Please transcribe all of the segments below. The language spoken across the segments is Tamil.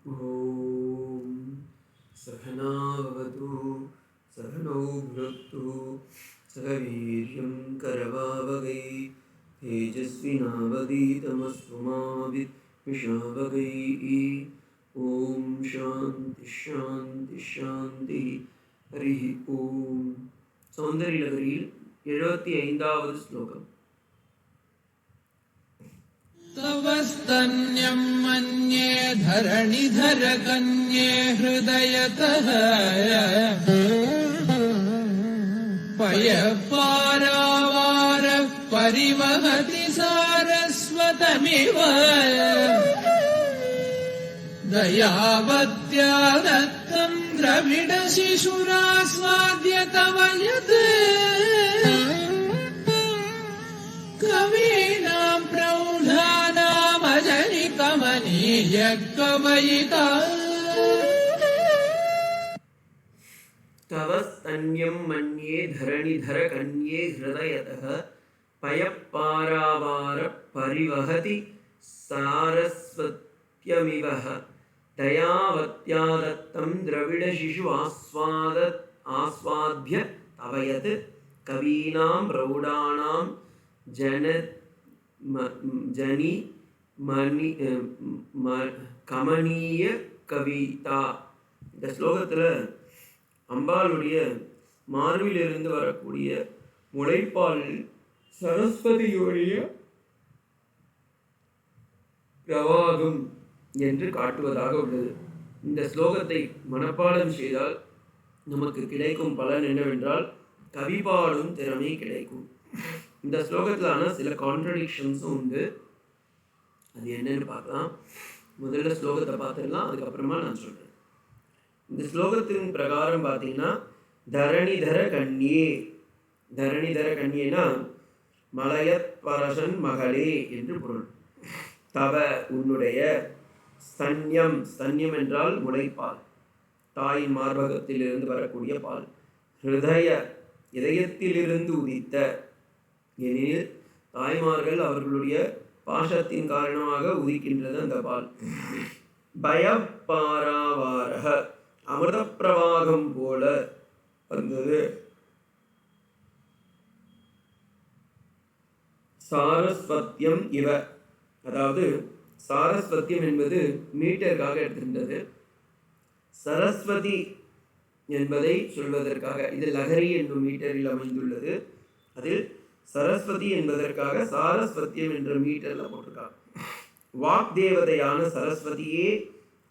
ॐ सहना भवतु सहनौ भुनक्तु सह वीर्यं करवावहै तेजस्विनावधीतमस्तु मा विद्विषावहै। ॐ शान्ति शान्ति शान्ति हरिः ॐ। सौन्दर्यलहरील 75வது श्लोकम्। तव स्तन्यं मन्ये धरणिधर कन्ये हृदयतः पयःपारावार परिवहति सारस्वतमिव दयावत्या दत्तं द्रविडशिशुरास्वाद्य तव यत् कवीनां प्रौढानामजनिकमनीय कवयिता। तव स्तन्यं मन्ये धरणिधर कन्ये हृदयतः पयःपारावार परिवहति सारस्वत्यमिव दयावत्या दत्तं द्रविडशिशु आस्वाद्य तव यत् कवीनां प्रौढानां கமனீய கவிதா. இந்த ஸ்லோகத்தில் அம்பாளுடைய மார்பிலிருந்து வரக்கூடிய முளைப்பால் சரஸ்வதியுடைய பிரவாகம் என்று காட்டுவதாக உள்ளது. இந்த ஸ்லோகத்தை மனப்பாடம் செய்தால் நமக்கு கிடைக்கும் பலன் என்னவென்றால் கவிபாடும் திறமை கிடைக்கும். இந்த ஸ்லோகத்திலான சில கான்ட்ரடிக்ஷன்ஸும் உண்டு. அது என்னன்னு பார்க்கலாம். முதல்ல ஸ்லோகத்தை பார்த்துடலாம், அதுக்கப்புறமா நான் சொல்கிறேன். இந்த ஸ்லோகத்தின் பிரகாரம் பார்த்தீங்கன்னா தரணிதர கன்யே, தரணிதர கன்யேனா மலையத்வரசன் மகளே என்று பொருள். தவ உன்னுடைய, ஸ்தன்யம், ஸ்தன்யம் என்றால் முளைப்பால், தாயின் மார்பகத்திலிருந்து வரக்கூடிய பால். ஹிருதய, இதயத்திலிருந்து உதித்த, எனில் தாய்மார்கள் அவர்களுடைய பாசத்தின் காரணமாக உதிக்கின்றது அந்த பால். பயப்பாராவாரக, அமிர்த பிரவாகம் போல வந்தது. சாரஸ்வத்தியம் இவ, அதாவது சாரஸ்வத்தியம் என்பது மீட்டருக்காக எடுத்திருந்தது. சரஸ்வதி என்பதை சொல்வதற்காக இது லகரி என்னும் மீட்டரில் அமைந்துள்ளது. அதில் சரஸ்வதி என்பதற்காக சாரஸ்வத்தியம் என்ற மீட்டரில் போட்டிருக்காங்க. வாக் தேவதையான சரஸ்வதியே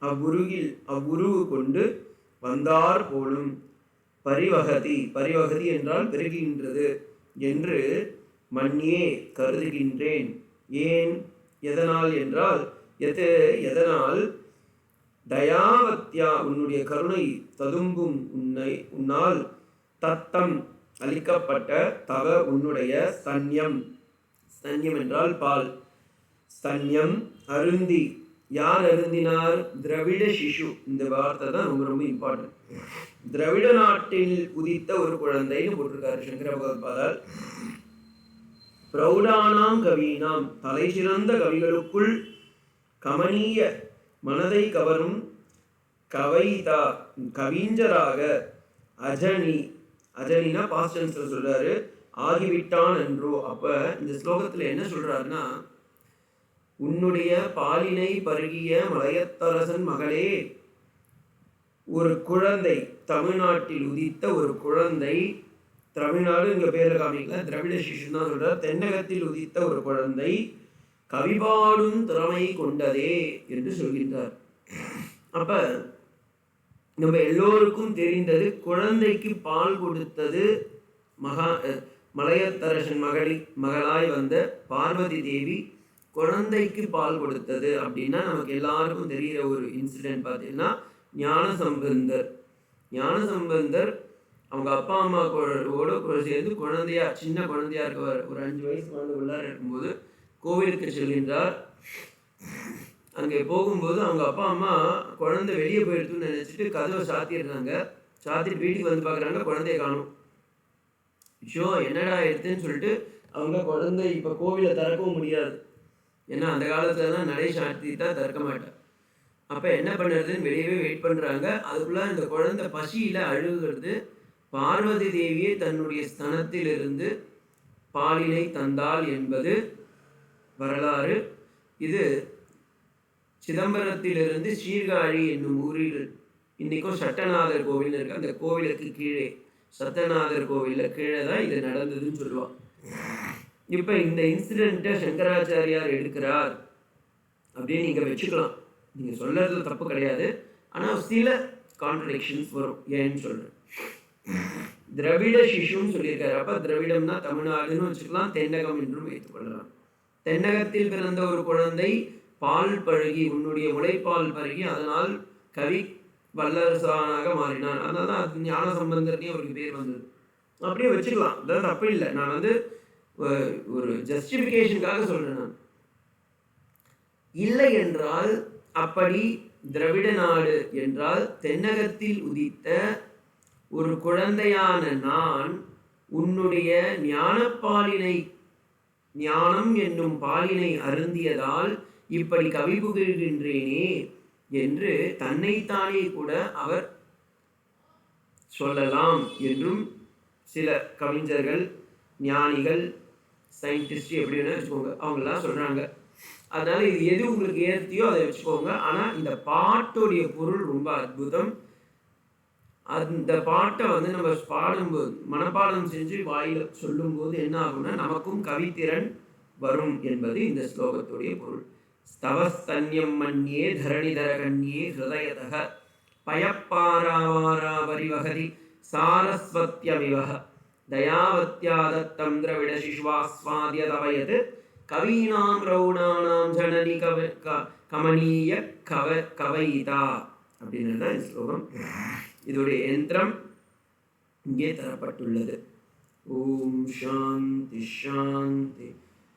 அவ்வுருவு கொண்டு வந்தார் போலும். பரிவகதி, பரிவகதி என்றால் பெருகின்றது என்று மன்னியே கருதுகின்றேன். ஏன், எதனால் என்றால் எதனால் தயாவத்யா உன்னுடைய கருணை ததும்பும் உன்னால் தத்தம் அளிக்கப்பட்ட தவ உன்னுடைய ஸ்தன்யம், ஸ்தன்யம் என்றால் பால். ஸ்தன்யம் அருந்தி, யார் அருந்தினார்? திரவிட சிசு. இந்த வார்த்தை தான் ரொம்ப ரொம்ப இம்பார்ட்டன்ட். திரவிட நாட்டில் உதித்த ஒரு குழந்தைன்னு போட்டிருக்காரு சங்கர பகவத்பாதால். பிரௌடானாம் கவீனாம், தலை சிறந்த கவிகளுக்குள் கமனீய, மனதை கவரும் கவைதா, கவிஞராக, அஜனி, அஜனினா பாஸ்ட் டென்ஸ்ல சொல்றாரு, ஆகிவிட்டான் என்றோ. அப்ப இந்த ஸ்லோகத்துல என்ன சொல்றாருன்னா, உன்னுடைய பாலினை பருகிய மலையத்தரசன் மகளே, ஒரு குழந்தை, தமிழ்நாட்டில் உதித்த ஒரு குழந்தை, தமிழ்நாடு இங்க பேரை காமிக்கல, திரவிட சிசுன்னு தான் சொல்றார், தென்னகத்தில் உதித்த ஒரு குழந்தை கவிபாடும் திறமை கொண்டதே என்று சொல்கின்றார். அப்ப நம்ம எல்லோருக்கும் தெரிந்தது, குழந்தைக்கு பால் கொடுத்தது மலையத்தரசன் மகளாய் வந்த பார்வதி தேவி குழந்தைக்கு பால் கொடுத்தது. அப்படின்னா நமக்கு எல்லாருக்கும் தெரிகிற ஒரு இன்சிடென்ட் பார்த்தீங்கன்னா ஞானசம்பந்தர். ஞானசம்பந்தர் அவங்க அப்பா அம்மாவோட சேர்ந்து குழந்தையா, சின்ன குழந்தையா இருக்க, ஒரு 5 வயசு குழந்தை உள்ளார இருக்கும்போது கோவிலுக்கு செல்கின்றார். அங்கே போகும்போது அவங்க அப்பா அம்மா குழந்தை வெளியே போயிடுதுன்னு நினச்சிட்டு கதவை சாத்திடுறாங்க. சாத்திட்டு வீட்டுக்கு வந்து பார்க்குறாங்க, குழந்தைய காணும். ஷோ என்னடா எடுத்துன்னு சொல்லிட்டு அவங்க குழந்தை இப்போ கோவிலை திறக்கவும் முடியாது. ஏன்னா அந்த காலத்துலலாம் நடை சாத்திட்டா திறக்க மாட்டேன். அப்போ என்ன பண்ணுறதுன்னு வெளியவே வெயிட் பண்ணுறாங்க. அதுக்குள்ளே இந்த குழந்தை பசியில் அழுகிறது. பார்வதி தேவியே தன்னுடைய ஸ்தனத்திலிருந்து பாலினை தந்தாள் என்பது வரலாறு. இது சிதம்பரத்திலிருந்து சீர்காழி என்னும் ஊரில் இன்றைக்கும் சட்டநாதர் கோவில் இருக்குது. அந்த கோவிலுக்கு கீழே சட்டநாதர் கோவிலில் கீழே தான் இது நடந்ததுன்னு சொல்லுவாள். இப்போ இந்த இன்சிடெண்ட்டை சங்கராச்சாரியார் எடுக்கிறார் அப்படின்னு நீங்கள் வச்சுக்கலாம். நீங்கள் சொல்கிறது தப்பு கிடையாது. ஆனால் சில கான்ட்ரடிக்ஷன்ஸ் வரும். ஏன்னு சொல்கிறேன். திராவிட சிசுன்னு சொல்லியிருக்காரு. அப்போ திராவிடம்னா தமிழ்நாடுன்னு வச்சுக்கலாம், தென்னகம் என்றும் வைத்துக்கொள்ளலாம். தென்னகத்தில் பிறந்த ஒரு குழந்தை பால் பழகி, உன்னுடைய முளைப்பால் பருகி, அதனால் கவி வல்லரசானாக மாறினான். அதனால தான் அது ஞான சம்பந்தர்னே அவருக்கு பேர் வந்தது. அப்படியே வச்சுக்கலாம், அதான் தப்பு இல்லை. நான் வந்து ஒரு ஜஸ்டிஃபிகேஷனுக்காக சொல்கிறேன். நான் இல்லை என்றால், அப்படி திராவிட நாடு என்றால் தென்னகத்தில் உதித்த ஒரு குழந்தையான நான் உன்னுடைய ஞானப்பாலினை, ஞானம் என்னும் பாலினை அருந்தியதால் இப்படி கவி புகழ்கின்றேனே என்று தன்னைத்தானே கூட அவர் சொல்லலாம் என்றும் சில கவிஞர்கள், ஞானிகள், சயின்டிஸ்ட் எப்படி வேணா வச்சுக்கோங்க, அவங்கெல்லாம் சொல்கிறாங்க. அதனால் இது எது உங்களுக்கு ஏற்றியோ அதை வச்சுக்கோங்க. ஆனால் இந்த பாட்டோடைய பொருள் ரொம்ப அற்புதம். அந்த பாட்டை வந்து நம்ம பாடும்போது, மனப்பாடம் செஞ்சு வாயில் சொல்லும்போது என்ன ஆகும்னா நமக்கும் கவித்திறன் வரும் என்பது இந்த ஸ்லோகத்துடைய பொருள். ஸ்தவஸ்தன்யம் மன்யே தரணிதர கண்யே ஹிருதயதக பயப்பாராவாரா பரிவகதி சாரஸ்வத்யமிவஹ தயாவத்யாதத்தம் திராவிட சிசுவாஸ்வாத்யதவயத் கவீனாம் ரௌணானாம் ஜனனி கமனீய கவைதா அப்படின்னு தான் இந்த ஸ்லோகம். இதோடைய யந்திரம் இங்கே தரப்பட்டுள்ளது. ஓம் சாந்தி சாந்தி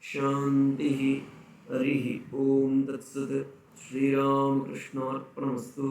சாந்தி. ஹரி ஓம் தத்சத். ஸ்ரீராமகிருஷ்ணார்ப்பணமஸ்து.